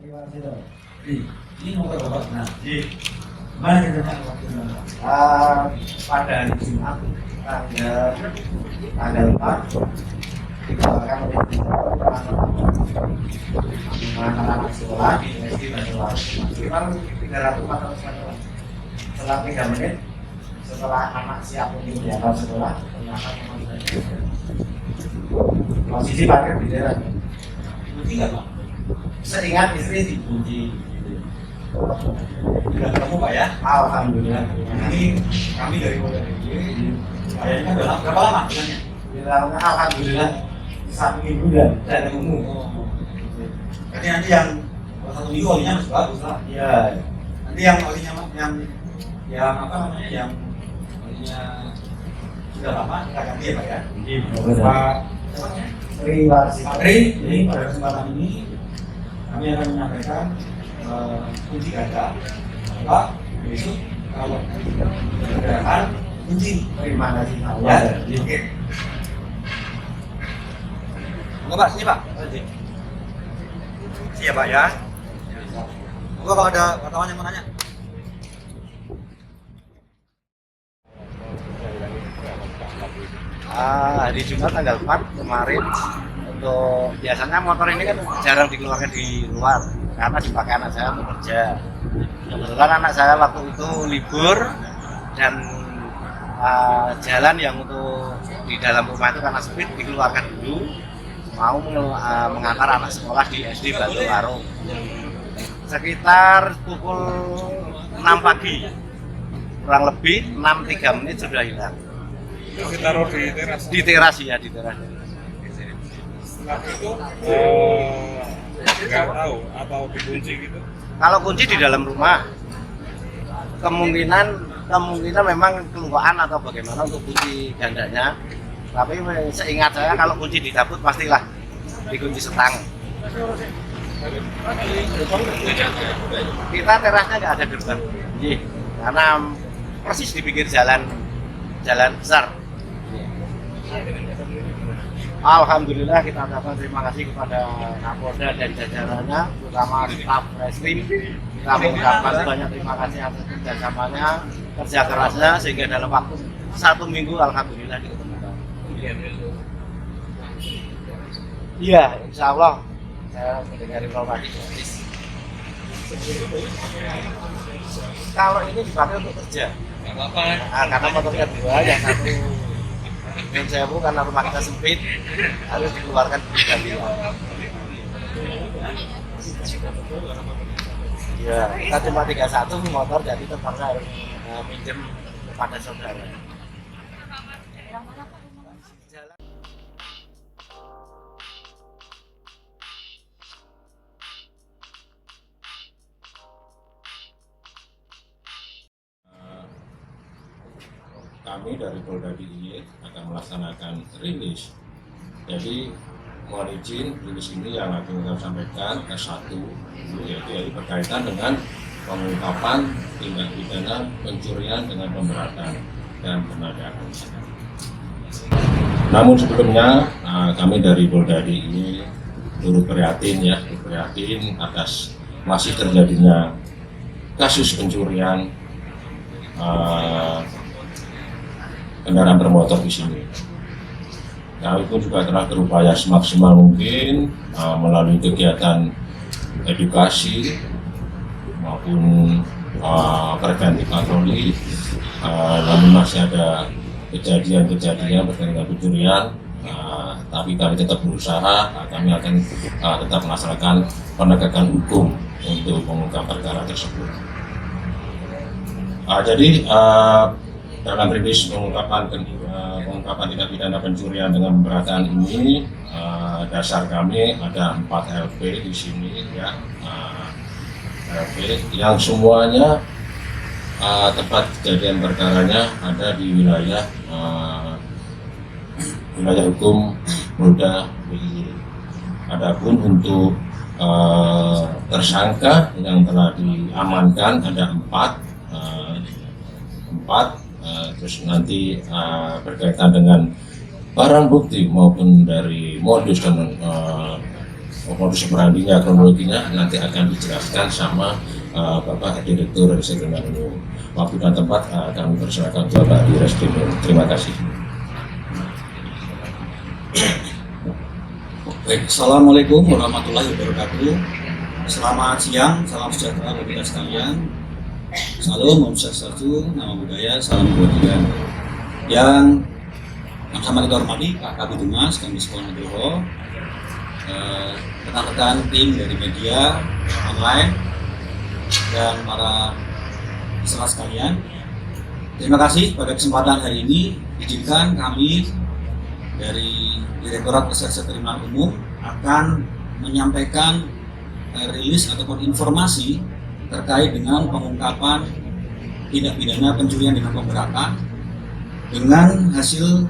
Ini motor bapak. Nah, mana kita waktu pada hari Jumat tanggal 4 dikeluarkan oleh anak-anak sekolah di SD Banyuwangi maksimal 300 meter. Setelah 3 menit setelah anak siap untuk berangkat sekolah, ternyata posisi parkir di daerah. Kunci nggak Pak? Seingat istri dikunci. Sudah ketemu Pak ya? Alhamdulillah. Ini kami dari Polda DIY. Kayaknya udah berapa lama dengannya? Bilangnya alhamdulillah 1 minggu dan ketemu. Berarti nanti yang 1 minggu olinya masih bagus lah. Iya. Nanti yang olinya yang apa namanya yang olinya sudah lama kita ganti ya Pak ya. Pak Tri, ini pada kesempatan ini kami akan menyampaikan kunci ganda. Pak, besok kalau kendaraan kunci. Terima kasih Pak. Ya, oke. Enggak Pak, sini Pak. Siap Pak ya. Enggak kalau ada wartawan yang mau nanya. Hari Jumat tanggal 4 kemarin untuk biasanya motor ini kan jarang dikeluarkan di luar karena dipakai anak saya untuk kerja. Kebetulan anak saya waktu itu libur dan jalan yang untuk di dalam rumah itu karena sempit dikeluarkan dulu mau mengantar anak sekolah di SD Batu Karo sekitar pukul 6 pagi kurang lebih 6:03 menit sudah hilang. Ditaruh di teras. Di teras ya, di teras. Setelah itu nggak tahu atau dikunci gitu. Kalau kunci di dalam rumah, kemungkinan memang keluaran atau bagaimana untuk kunci gandanya. Tapi seingat saya kalau kunci dicabut pastilah dikunci setang. Kita terasnya nggak ada gerbang, karena persis di pinggir jalan besar. Alhamdulillah kita ucapkan terima kasih kepada Kapolda dan jajarannya, terutama staf Reskrim. Kita mengucapkan banyak terima kasih atas kerjasamanya, kerja kerasnya sehingga dalam waktu 1 minggu alhamdulillah diketemukan. Iya, insya Allah saya mendengar informasi gratis. Kalau ini dipakai untuk kerja, nggak apa-apa. Karena motornya 2, yang satu yang saya karena rumah kita sempit harus dikeluarkan dari ya kita cuma 31 motor jadi terpaksa harus minjem kepada saudara. Kami dari Polda DIY akan melaksanakan rilis. Jadi mohon izin rilis ini yang akan kita sampaikan S1 yaitu berkaitan dengan pengungkapan tindak pidana pencurian dengan pemberatan dan penodaan. Namun sebelumnya kami dari Polda DIY turut prihatin atas masih terjadinya kasus pencurian kendaraan bermotor di sini. Kami pun juga telah berupaya semaksimal mungkin melalui kegiatan edukasi maupun preventif patroli. Namun masih ada kejadian-kejadian berkaitan dengan pencurian, tapi kami tetap berusaha. Kami akan tetap melaksanakan penegakan hukum untuk mengungkap perkara tersebut. Jadi dalam rilis pengungkapan tindak pidana pencurian dengan pemberatan ini, dasar kami ada 4 LP di sini ya, LP yang semuanya tempat kejadian perkaranya ada di wilayah hukum Polda DIY. Adapun untuk tersangka yang telah diamankan ada 4. Terus nanti berkaitan dengan barang bukti maupun dari modus dan modus operandinya, kronologinya nanti akan dijelaskan sama Bapak Direktur Reserse Kriminal Umum. Waktu dan tempat kami persilakan Bapak di Reskrimum. Terima kasih. Baik, Assalamualaikum warahmatullahi wabarakatuh. Selamat siang, salam sejahtera bagi kita sekalian. Salam, Om Swastiastu, nama budaya, salam kebajikan. Yang sama kita hormati Pak Kabid Humas, Kombes Pol Nugroho, rekan-rekan tim dari media online dan para peserta sekalian. Terima kasih pada kesempatan hari ini. Izinkan kami dari Direktorat Reserse Kriminal Umum akan menyampaikan rilis ataupun informasi terkait dengan pengungkapan tindak pidana pencurian dengan pemberatan dengan hasil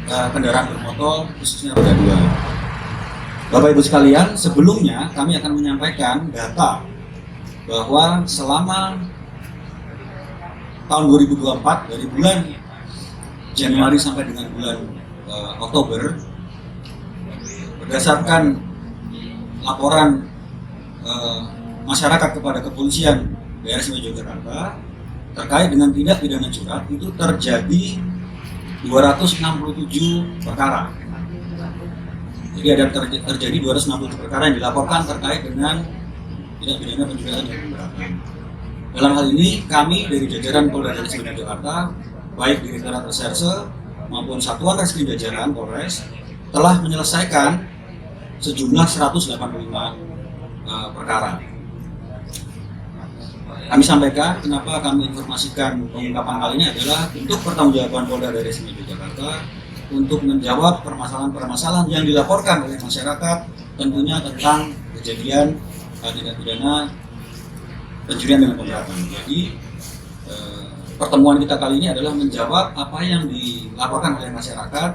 kendaraan bermotor khususnya roda 2. Bapak Ibu sekalian, sebelumnya kami akan menyampaikan data bahwa selama tahun 2024 dari bulan Januari sampai dengan bulan Oktober, berdasarkan laporan masyarakat kepada kepolisian daerah istimewa Yogyakarta terkait dengan tindak pidana curhat itu terjadi 267 perkara. Jadi ada terjadi 267 perkara yang dilaporkan terkait dengan tindak pidana pencurian dan pemberatan. Dalam hal ini kami dari jajaran Polda Daerah Istimewa Yogyakarta, baik Direktorat Reserse maupun Satuan Reskrim Jajaran Polres, telah menyelesaikan sejumlah 185 perkara. Kami sampaikan kenapa kami informasikan pengungkapan kali ini adalah untuk pertanggungjawaban Polda Daerah Istimewa Yogyakarta untuk menjawab permasalahan-permasalahan yang dilaporkan oleh masyarakat, tentunya tentang kejadian tindak pidana pencurian dengan pemberatan. Jadi pertemuan kita kali ini adalah menjawab apa yang dilaporkan oleh masyarakat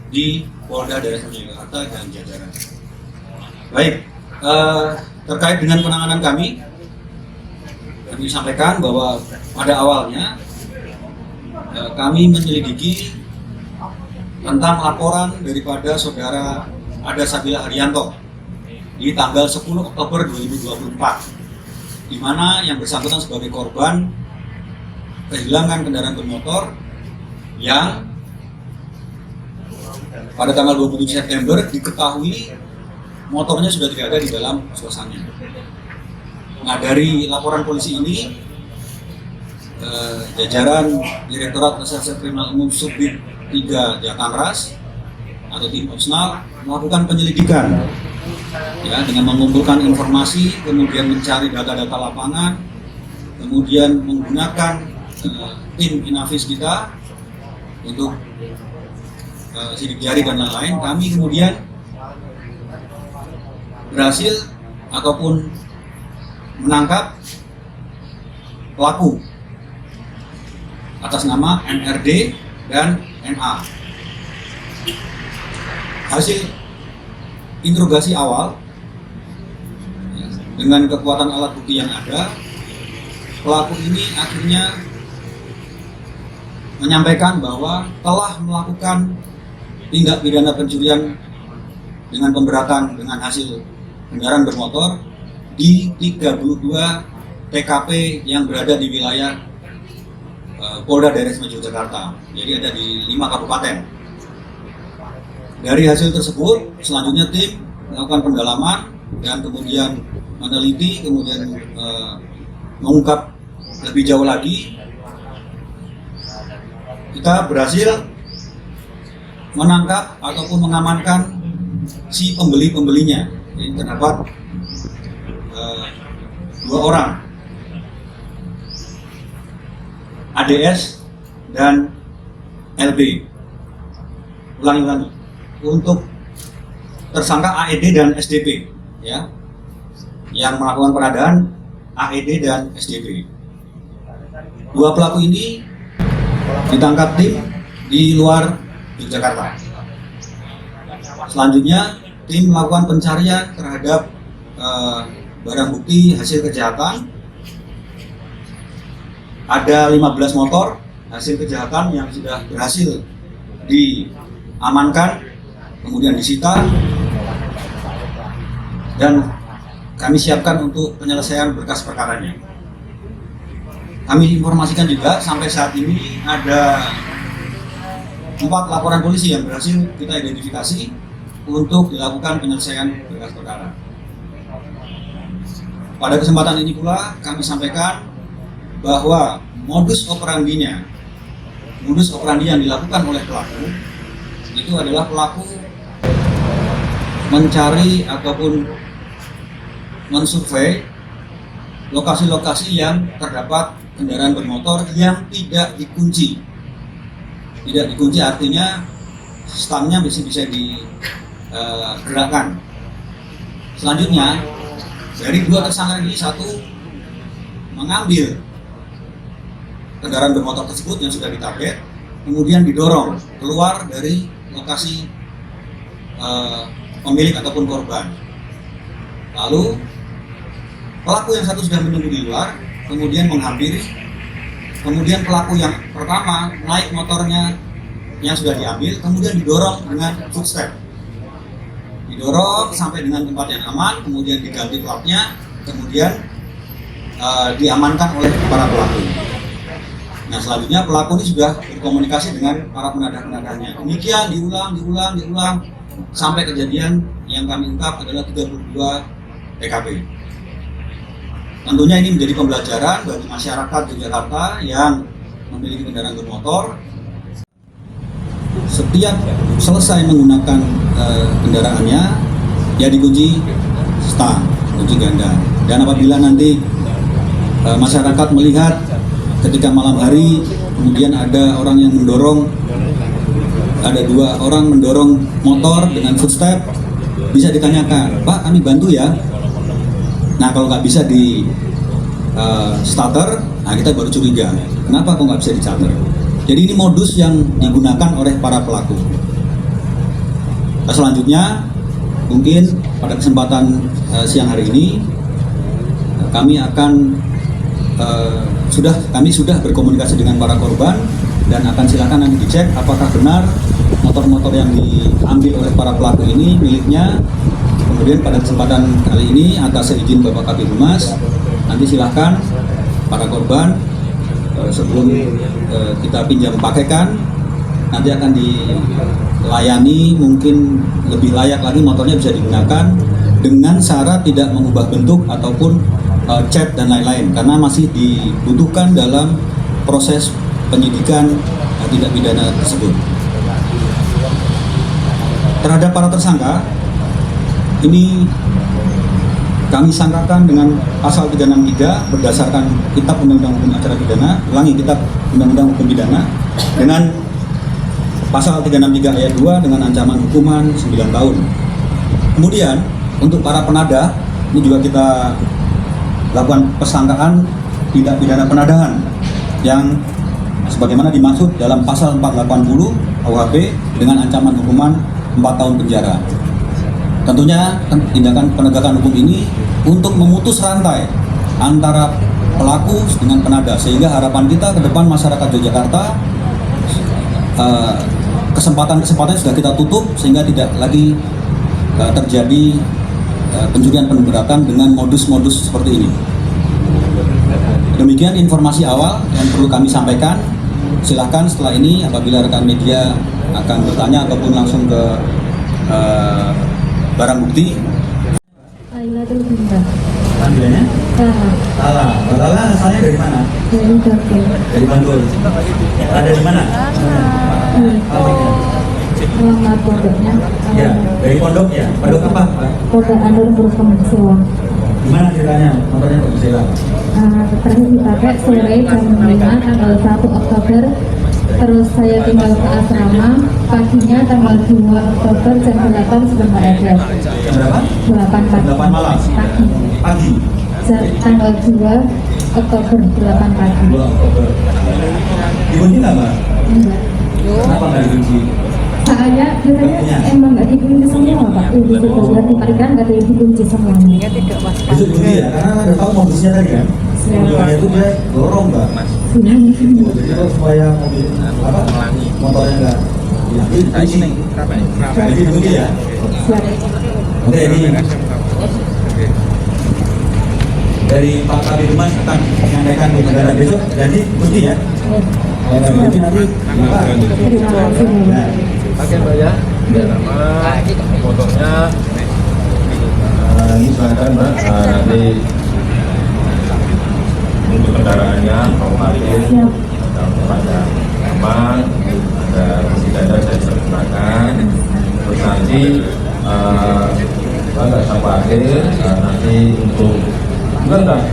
di Polda Daerah Istimewa Yogyakarta dan jajaran. Baik, terkait dengan penanganan kami sampaikan bahwa pada awalnya kami menyelidiki tentang laporan daripada saudara Ada Sabila Haryanto di tanggal 10 Oktober 2024, di mana yang bersangkutan sebagai korban kehilangan kendaraan bermotor yang pada tanggal 27 September diketahui motornya sudah tidak ada di dalam suasana. Nah, dari laporan polisi ini, jajaran Direktorat Reserse Kriminal Umum Subdit 3 Jakarta atau tim opsional melakukan penyelidikan, ya, dengan mengumpulkan informasi, kemudian mencari data-data lapangan, kemudian menggunakan tim Inavis kita untuk sidik jari dan lain-lain. Kami kemudian berhasil ataupun menangkap pelaku atas nama NRD dan NA. Hasil interogasi awal, ya, dengan kekuatan alat bukti yang ada, pelaku ini akhirnya menyampaikan bahwa telah melakukan tindak pidana pencurian dengan pemberatan dengan hasil kendaraan bermotor di 32 TKP yang berada di wilayah Polda Daerah Istimewa Yogyakarta. Jadi ada di 5 kabupaten. Dari hasil tersebut, selanjutnya tim melakukan pendalaman dan kemudian meneliti, kemudian mengungkap lebih jauh lagi. Kita berhasil menangkap ataupun mengamankan si pembeli-pembelinya. Jadi terdapat 2 orang, ADS dan LB. Ulangi. Untuk tersangka AED dan SDP, ya, yang melakukan pengadaan AED dan SDP. 2 pelaku ini ditangkap tim di luar Yogyakarta. Selanjutnya tim melakukan pencarian terhadap barang bukti hasil kejahatan. Ada 15 motor hasil kejahatan yang sudah berhasil diamankan, kemudian disita. dan kami siapkan untuk penyelesaian berkas perkaranya. Kami informasikan juga sampai saat ini ada 4 laporan polisi yang berhasil kita identifikasi untuk dilakukan penyelesaian berkas perkara. Pada kesempatan ini pula kami sampaikan bahwa modus operandi yang dilakukan oleh pelaku itu adalah pelaku mencari ataupun mensurvei lokasi-lokasi yang terdapat kendaraan bermotor yang tidak dikunci. Tidak dikunci artinya stangnya bisa digerakkan. Selanjutnya dari 2 tersangka ini, 1 mengambil kendaraan bermotor tersebut yang sudah ditarget, kemudian didorong keluar dari lokasi pemilik ataupun korban. Lalu pelaku yang 1 sudah menunggu di luar, kemudian menghampiri, kemudian pelaku yang pertama naik motornya yang sudah diambil, kemudian didorong dengan footstep, didorong sampai dengan tempat yang aman, kemudian diganti platnya, kemudian diamankan oleh para pelaku. Nah, selanjutnya pelaku ini sudah berkomunikasi dengan para penadah-penadahnya. Demikian diulang sampai kejadian yang kami ungkap adalah 32 TKP. Tentunya ini menjadi pembelajaran bagi masyarakat Yogyakarta yang memiliki kendaraan bermotor. Setiap selesai menggunakan kendaraannya, ya dikunci stang, kunci ganda. Dan apabila nanti masyarakat melihat ketika malam hari kemudian ada orang yang mendorong, ada 2 orang mendorong motor dengan footstep, bisa ditanyakan, Pak, kami bantu ya. Nah, kalau nggak bisa di starter, nah kita baru curiga, kenapa kok nggak bisa di starter. Jadi ini modus yang digunakan oleh para pelaku. Nah, selanjutnya mungkin pada kesempatan siang hari ini kami akan kami sudah berkomunikasi dengan para korban dan akan silakan nanti dicek apakah benar motor-motor yang diambil oleh para pelaku ini miliknya. Kemudian pada kesempatan kali ini atas izin Bapak Kabid Humas, nanti silahkan para korban sebelum kita pinjam pakaikan, nanti akan dilayani, mungkin lebih layak lagi motornya bisa digunakan dengan syarat tidak mengubah bentuk ataupun cat dan lain-lain, karena masih dibutuhkan dalam proses penyidikan tindak pidana tersebut. Terhadap para tersangka ini kami sangkakan dengan pasal 363 berdasarkan Kitab Undang-Undang Hukum Acara Pidana, Kitab Undang-Undang Hukum Pidana dengan pasal 363 ayat 2 dengan ancaman hukuman 9 tahun. Kemudian untuk para penadah ini juga kita lakukan persangkaan tindak pidana penadahan yang sebagaimana dimaksud dalam pasal 480 KUHP dengan ancaman hukuman 4 tahun penjara. Tentunya tindakan penegakan hukum ini untuk memutus rantai antara pelaku dengan penadah, sehingga harapan kita ke depan masyarakat Yogyakarta kesempatan-kesempatan sudah kita tutup sehingga tidak lagi terjadi pencurian penembakan dengan modus-modus seperti ini. Demikian informasi awal yang perlu kami sampaikan. Silahkan setelah ini apabila rekan media akan bertanya ataupun langsung ke barang bukti. Lailatul Bintang. Panggilannya? Lala. Lala asalnya dari mana? Dari Bantul. Dari Bantul. Ada di mana? Alamat pondoknya. Ya, dari pondok ya. Pondok apa? Pondok Anur Terus Pembersih. Gimana ceritanya motornya kok bisa? Terakhir dipakai sore jam 5 tanggal 1 Oktober. Terus saya tinggal ke asrama. Paginya tanggal 2 Oktober jam 8 sudah nggak ada. Jam berapa? 8 pagi. 8 malam. Pagi. Pagi. Tanggal 2 Oktober 8 pagi. 2 Oktober. Dikunci nggak, Mbak? Enggak. Kenapa nggak dikunci? Soalnya biasanya emang nggak dikunci semua Pak. Ibu sudah diparikan nggak ada yang dikunci semuanya. Besok dikunci ya? Karena ada tahu modusnya tadi kan? Tujuannya itu dia dorong, Mbak. Jadi kalau supaya mobil motornya nggak dikunci. Jadi dikunci ya? Siap. Oke, ini dari Pak Kabid Humas akan menyampaikan di negara besok. Janji Gusti ya. Nanti nanti Pak. Terima kasih. Nah, Oke Mbak ya, biar nama fotonya. Ini silakan Mbak, nanti untuk kendaraannya mau parkir Siap. ada nama, ada tidak ada saya sertakan. Terus nanti nggak usah parkir, nanti untuk enggak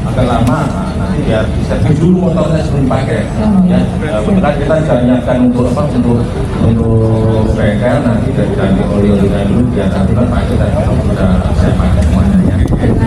agak lama, nanti biar bisa dulu motornya sebelum pakai. Ya, kebetulan kita sudah menyiapkan untuk apa untuk bengkel, nanti dari oli-olinya dulu biar nanti kan pakai dan sudah saya pakai semuanya ya. Terima